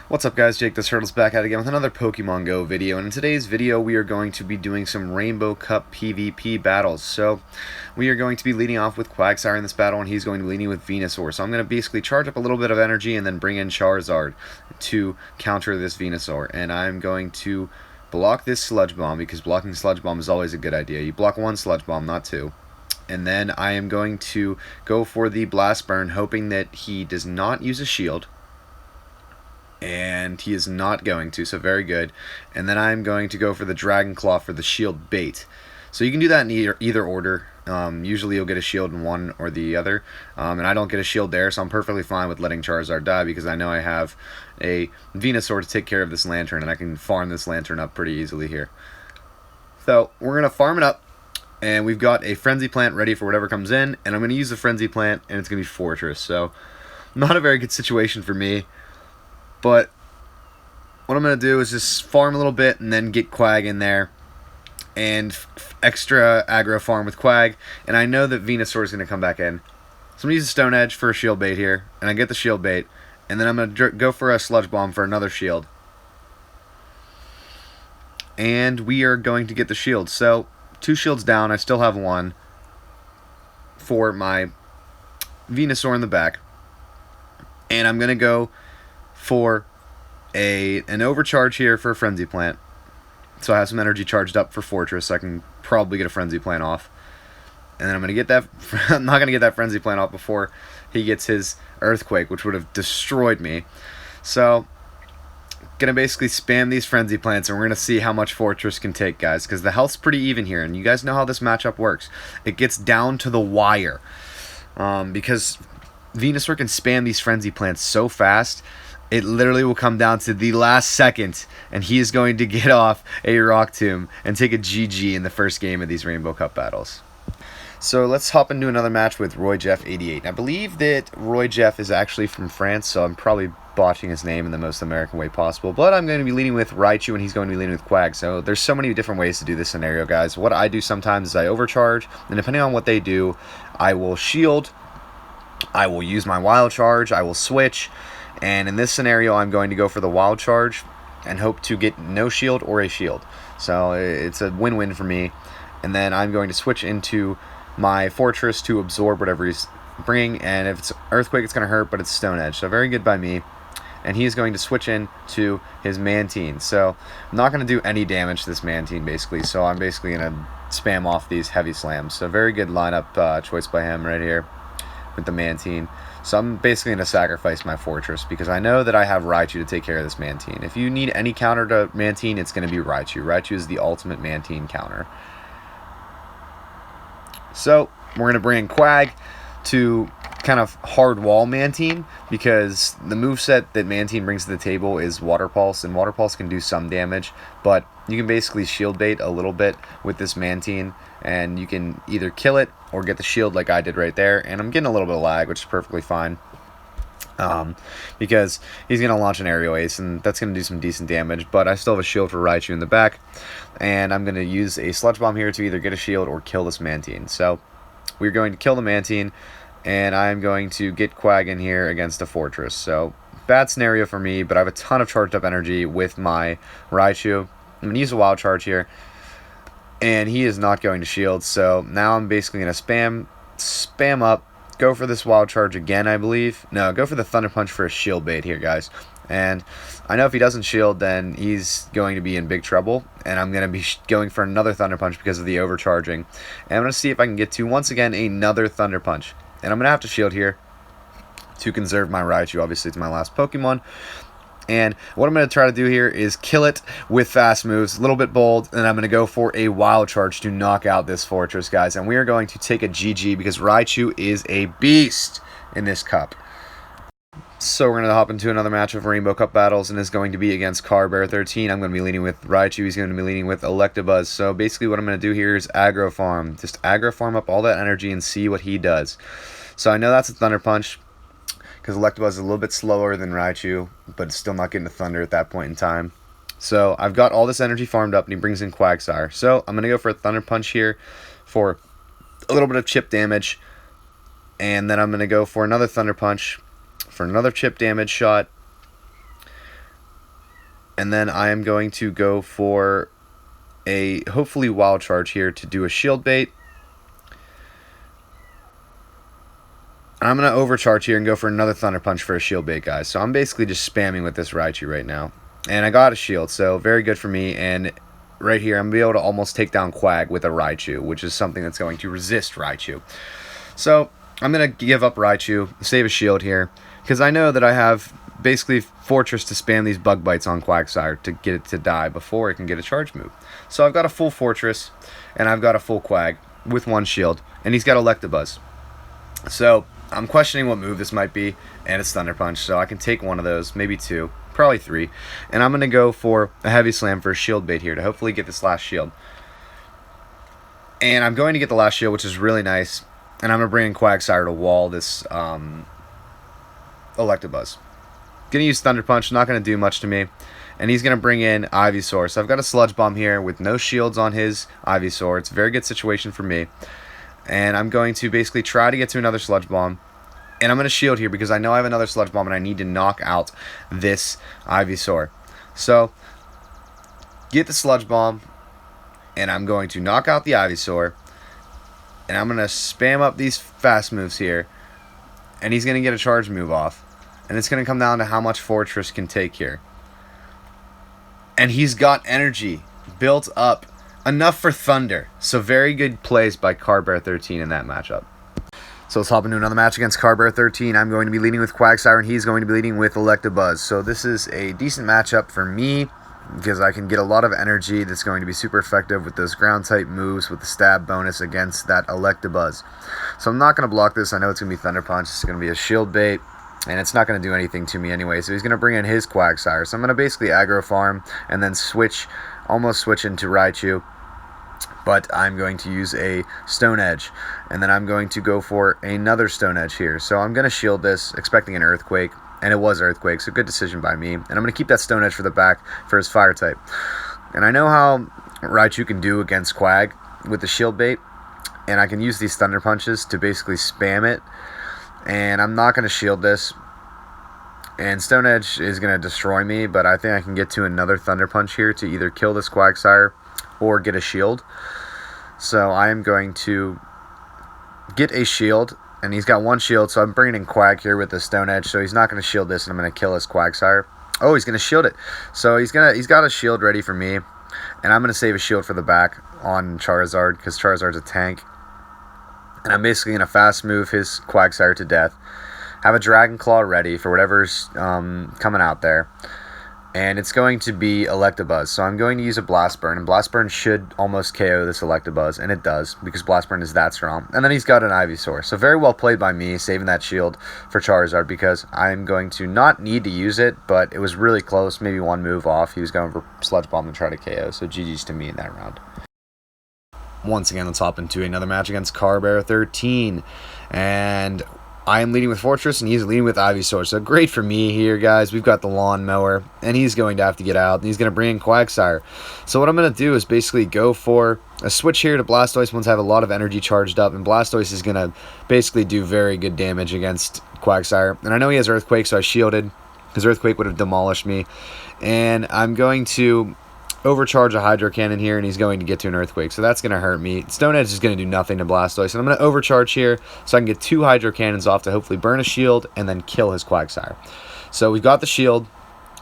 What's up guys, Jake the Turtle's back at it again with another Pokemon Go video, and in today's video we are going to be doing some Rainbow Cup PvP battles. So we are going to be leading off with Quagsire in this battle, and he's going to be leading with Venusaur. So I'm going to basically charge up a little bit of energy and then bring in Charizard to counter this Venusaur, and I'm going to block this Sludge Bomb because blocking Sludge Bomb is always a good idea. You block one Sludge Bomb, not two. And then I am going to go for the Blast Burn, hoping that he does not use a shield. And he is not going to, so very good. And then I'm going to go for the Dragon Claw for the shield bait. So you can do that in either order. Usually you'll get a shield in one or the other. And I don't get a shield there, so I'm perfectly fine with letting Charizard die because I know I have a Venusaur to take care of this Lantern, and I can farm this Lantern up pretty easily here. So we're going to farm it up. And we've got a Frenzy Plant ready for whatever comes in, and I'm going to use the Frenzy Plant, and it's going to be Fortress. So, not a very good situation for me, but what I'm going to do is just farm a little bit and then get Quag in there, and extra aggro farm with Quag, and I know that Venusaur is going to come back in. So I'm going to use a Stone Edge for a Shield Bait here, and I get the Shield Bait, and then I'm going to go for a Sludge Bomb for another Shield. And we are going to get the Shield, so 2 shields down, I still have 1 for my Venusaur in the back. And I'm going to go for an overcharge here for a Frenzy Plant. So I have some energy charged up for Fortress, so I can probably get a Frenzy Plant off. And then I'm going to get that, I'm not going to get that Frenzy Plant off before he gets his Earthquake, which would have destroyed me. So gonna basically spam these Frenzy Plants, and we're gonna see how much Fortress can take, guys, because the health's pretty even here, and you guys know how this matchup works. It gets down to the wire, because Venusaur can spam these Frenzy Plants so fast, it literally will come down to the last second, and he is going to get off a Rock Tomb and take a GG in the first game of these Rainbow Cup battles. So let's hop into another match with Roy Jeff 88. I believe that Roy Jeff is actually from France, so I'm probably botching his name in the most American way possible. But I'm going to be leading with Raichu, and he's going to be leading with Quag. So there's so many different ways to do this scenario, guys. What I do sometimes is I overcharge, and depending on what they do, I will shield, I will use my wild charge, I will switch, and in this scenario, I'm going to go for the wild charge and hope to get no shield or a shield. So it's a win-win for me. And then I'm going to switch into my Fortress to absorb whatever he's bringing, and if it's Earthquake, it's going to hurt, but it's Stone Edge, so very good by me. And he's going to switch in to his Mantine, so I'm not going to do any damage to this Mantine, basically, so I'm basically going to spam off these heavy slams. So very good lineup choice by him right here with the Mantine. So I'm basically going to sacrifice my Fortress, because I know that I have Raichu to take care of this Mantine. If you need any counter to Mantine, it's going to be Raichu. Raichu is the ultimate Mantine counter. So we're going to bring in Quag to kind of hard wall Mantine, because the moveset that Mantine brings to the table is Water Pulse, and Water Pulse can do some damage, but you can basically shield bait a little bit with this Mantine, and you can either kill it or get the shield like I did right there, and I'm getting a little bit of lag, which is perfectly fine. Because he's going to launch an Aerial Ace, and that's going to do some decent damage, but I still have a shield for Raichu in the back, and I'm going to use a Sludge Bomb here to either get a shield or kill this Mantine. So we're going to kill the Mantine, and I'm going to get Quag in here against a Fortress. So bad scenario for me, but I have a ton of charged up energy with my Raichu. I'm going to use a Wild Charge here, and he is not going to shield, so now I'm basically going to spam up, go for this Wild Charge again, I believe. No, go for the Thunder Punch for a shield bait here, guys. And I know if he doesn't shield, then he's going to be in big trouble. And I'm going to be going for another Thunder Punch because of the overcharging. And I'm going to see if I can get to, once again, another Thunder Punch. And I'm going to have to shield here to conserve my Raichu. Obviously, it's my last Pokemon. And what I'm going to try to do here is kill it with fast moves, a little bit bold, and I'm going to go for a Wild Charge to knock out this Fortress, guys. And we are going to take a GG because Raichu is a beast in this cup. So we're going to hop into another match of Rainbow Cup battles, and it's going to be against Carbear 13. I'm going to be leading with Raichu. He's going to be leading with Electabuzz. So basically what I'm going to do here is aggro farm. Just aggro farm up all that energy and see what he does. So I know that's a Thunder Punch, because Electabuzz is a little bit slower than Raichu, but it's still not getting the Thunder at that point in time. So I've got all this energy farmed up, and he brings in Quagsire. So I'm going to go for a Thunder Punch here for a little bit of chip damage, and then I'm going to go for another Thunder Punch for another chip damage shot, And then I am going to go for a hopefully wild charge here to do a shield bait. I'm going to overcharge here and go for another Thunder Punch for a shield bait, guys. So I'm basically just spamming with this Raichu right now. And I got a shield, so very good for me. And right here, I'm going to be able to almost take down Quag with a Raichu, which is something that's going to resist Raichu. So I'm going to give up Raichu, save a shield here, because I know that I have basically Fortress to spam these Bug Bites on Quagsire to get it to die before it can get a charge move. So I've got a full Fortress, and I've got a full Quag with one shield, and he's got Electabuzz. So I'm questioning what move this might be, and it's Thunder Punch, so I can take one of those, maybe two, probably three, and I'm going to go for a Heavy Slam for a shield bait here to hopefully get this last shield. And I'm going to get the last shield, which is really nice, and I'm going to bring in Quagsire to wall this Electabuzz. Going to use Thunder Punch, not going to do much to me, and he's going to bring in Ivysaur. So I've got a Sludge Bomb here with no shields on his Ivysaur. It's a very good situation for me. And I'm going to basically try to get to another Sludge Bomb. And I'm going to shield here because I know I have another Sludge Bomb and I need to knock out this Ivysaur. So, get the Sludge Bomb. And I'm going to knock out the Ivysaur. And I'm going to spam up these fast moves here. And he's going to get a charge move off. And it's going to come down to how much Fortress can take here. And he's got energy built up. Enough for Thunder. So very good plays by Carbear13 in that matchup. So let's hop into another match against Carbear13. I'm going to be leading with Quagsire, and he's going to be leading with Electabuzz. So this is a decent matchup for me because I can get a lot of energy that's going to be super effective with those ground-type moves with the stab bonus against that Electabuzz. So I'm not going to block this. I know it's going to be Thunder Punch. It's going to be a shield bait. And it's not going to do anything to me anyway. So he's going to bring in his Quagsire. So I'm going to basically aggro farm and then almost switch into Raichu. But I'm going to use a Stone Edge, and then I'm going to go for another Stone Edge here. So I'm going to shield this, expecting an Earthquake, and it was Earthquake, so good decision by me. And I'm going to keep that Stone Edge for the back for his Fire type. And I know how Raichu can do against Quag with the shield bait, and I can use these Thunder Punches to basically spam it. And I'm not going to shield this, and Stone Edge is going to destroy me, but I think I can get to another Thunder Punch here to either kill this Quagsire or get a shield. So I am going to get a shield, and he's got one shield, so I'm bringing in Quag here with the Stone Edge, so he's not going to shield this, and I'm going to kill his Quagsire. Oh, he's going to shield it. So he's got a shield ready for me, and I'm going to save a shield for the back on Charizard, because Charizard's a tank. And I'm basically going to fast move his Quagsire to death, have a Dragon Claw ready for whatever's coming out there. And it's going to be Electabuzz. So I'm going to use a Blast Burn. And Blast Burn should almost KO this Electabuzz. And it does, because Blast Burn is that strong. And then he's got an Ivysaur. So very well played by me, saving that shield for Charizard. Because I'm going to not need to use it. But it was really close. Maybe one move off. He was going for Sludge Bomb and try to KO. So GG's to me in that round. Once again, let's hop into another match against Carbear13. And I am leading with Fortress, and he's leading with Ivysaur. So great for me here, guys. We've got the Lawnmower, and he's going to have to get out, and he's going to bring in Quagsire. So what I'm going to do is basically go for a switch here to Blastoise once I have a lot of energy charged up, and Blastoise is going to basically do very good damage against Quagsire. And I know he has Earthquake, so I shielded. His Earthquake would have demolished me. And I'm going to overcharge a Hydro Cannon here, and he's going to get to an Earthquake, so that's going to hurt me. Stone Edge is going to do nothing to Blastoise, and I'm going to overcharge here so I can get 2 Hydro Cannons off to hopefully burn a shield and then kill his Quagsire. So we've got the shield,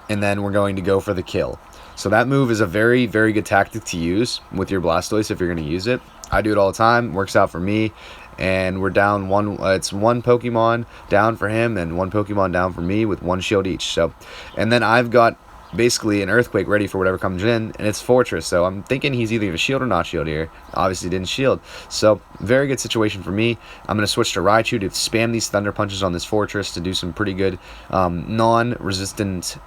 and then we're going to go for the kill. So that move is a very, very good tactic to use with your Blastoise if you're going to use it. I do it all the time, works out for me, and we're down one. It's one Pokemon down for him and one Pokemon down for me with 1 shield each. So, and then I've got basically an Earthquake ready for whatever comes in, and it's Fortress, so I'm thinking he's either going to shield or not shield here. Obviously didn't shield, so very good situation for me. I'm going to switch to Raichu to spam these Thunder Punches on this Fortress to do some pretty good non-resistant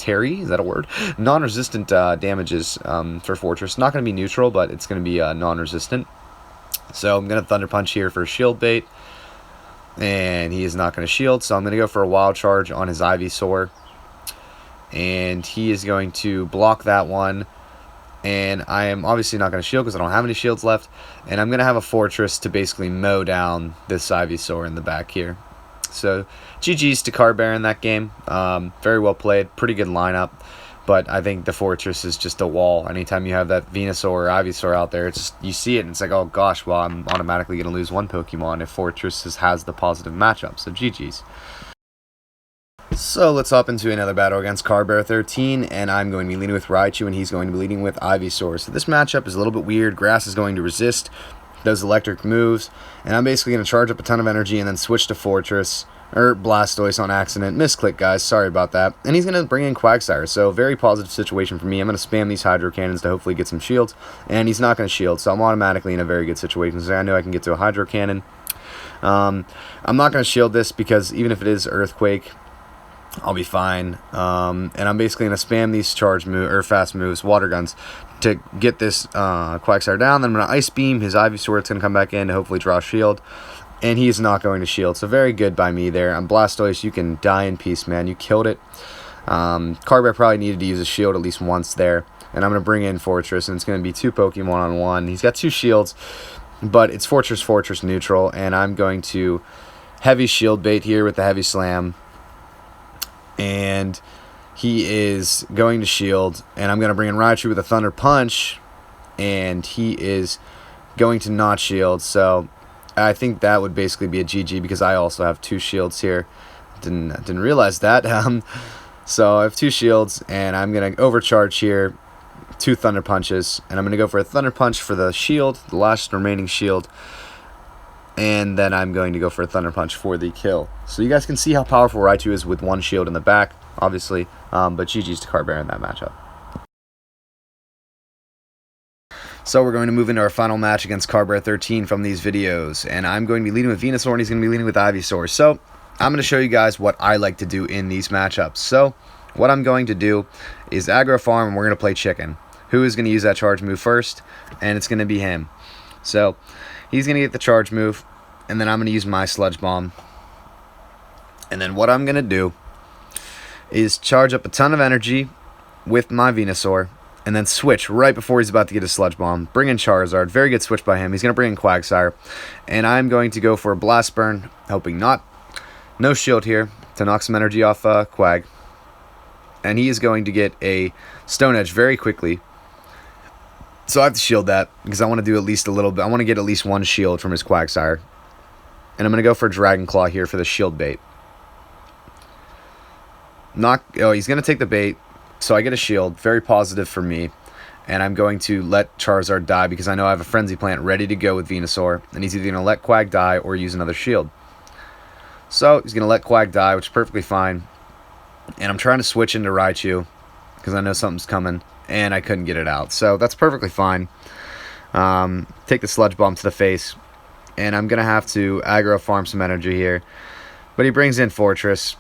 is that a word? Non-resistant damages for Fortress. Not going to be neutral, but it's going to be non-resistant. So I'm going to Thunder Punch here for shield bait, and he is not going to shield, so I'm going to go for a Wild Charge on his Ivysaur. And he is going to block that one. And I am obviously not going to shield because I don't have any shields left. And I'm going to have a Fortress to basically mow down this Ivysaur in the back here. So GG's to Carbear in that game. Very well played. Pretty good lineup. But I think the Fortress is just a wall. Anytime you have that Venusaur or Ivysaur out there, it's just, you see it and it's like, oh gosh, well, I'm automatically going to lose one Pokemon if Fortress has the positive matchup. So GG's. So let's hop into another battle against Carbear 13, and I'm going to be leading with Raichu, and he's going to be leading with Ivysaur. So this matchup is a little bit weird. Grass is going to resist those electric moves, and I'm basically going to charge up a ton of energy and then switch to Fortress, or Blastoise on accident. Misclick, guys, sorry about that. And he's going to bring in Quagsire, so very positive situation for me. I'm going to spam these Hydro Cannons to hopefully get some shields, and he's not going to shield, so I'm automatically in a very good situation. So I know I can get to a Hydro Cannon. I'm not going to shield this because even if it is Earthquake, I'll be fine. And I'm basically going to spam these charge move or fast moves, water guns, to get this Quagsire down. Then I'm going to Ice Beam his Ivysaur. It's going to come back in to hopefully draw a shield. And he's not going to shield. So very good by me there. I'm Blastoise. You can die in peace, man. You killed it. Carbear probably needed to use a shield at least once there. And I'm going to bring in Fortress. And it's going to be 2 Pokemon on 1. He's got 2 shields. But it's Fortress neutral. And I'm going to heavy shield bait here with the Heavy Slam. And he is going to shield, and I'm going to bring in Raichu with a Thunder Punch, and he is going to not shield. So I think that would basically be a GG because I also have 2 shields here. Didn't realize that. So I have 2 shields, and I'm going to overcharge here, 2 Thunder Punches, and I'm going to go for a Thunder Punch for the shield, the last remaining shield. And then I'm going to go for a Thunder Punch for the kill. So you guys can see how powerful Raichu is with 1 shield in the back, obviously. But GG's to Carbear in that matchup. So we're going to move into our final match against Carbear 13 from these videos. And I'm going to be leading with Venusaur, and he's going to be leading with Ivysaur. So I'm going to show you guys what I like to do in these matchups. So what I'm going to do is aggro farm, and we're going to play chicken. Who is going to use that charge move first? And it's going to be him. So he's going to get the charge move, and then I'm going to use my Sludge Bomb. And then what I'm going to do is charge up a ton of energy with my Venusaur, and then switch right before he's about to get his Sludge Bomb. Bring in Charizard. Very good switch by him. He's going to bring in Quagsire. And I'm going to go for a Blast Burn, hoping not. No shield here to knock some energy off Quag. And he is going to get a Stone Edge very quickly. So I have to shield that because I want to do at least a little bit. I want to get at least 1 shield from his Quagsire. And I'm going to go for Dragon Claw here for the shield bait. He's going to take the bait. So I get a shield. Very positive for me. And I'm going to let Charizard die because I know I have a Frenzy Plant ready to go with Venusaur. And he's either going to let Quag die or use another shield. So he's going to let Quag die, which is perfectly fine. And I'm trying to switch into Raichu because I know something's coming. And I couldn't get it out. So that's perfectly fine. Take the Sludge Bomb to the face. And I'm going to have to aggro farm some energy here. But he brings in Fortress,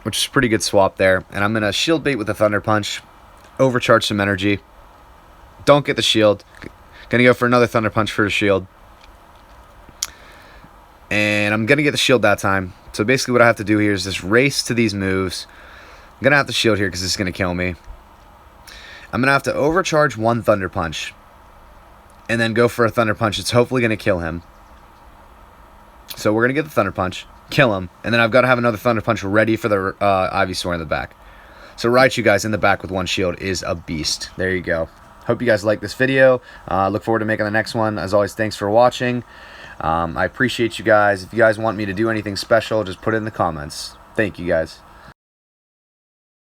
which is a pretty good swap there. And I'm going to shield bait with a Thunder Punch. Overcharge some energy. Don't get the shield. Going to go for another Thunder Punch for the shield. And I'm going to get the shield that time. So basically what I have to do here is just race to these moves. I'm going to have to shield here because this is going to kill me. I'm going to have to overcharge 1 Thunder Punch. And then go for a Thunder Punch. It's hopefully going to kill him. So we're going to get the Thunder Punch. Kill him. And then I've got to have another Thunder Punch ready for the Ivysaur in the back. So Raichu, guys, in the back with 1 shield is a beast. There you go. Hope you guys like this video. Look forward to making the next one. As always, thanks for watching. I appreciate you guys. If you guys want me to do anything special, just put it in the comments. Thank you, guys.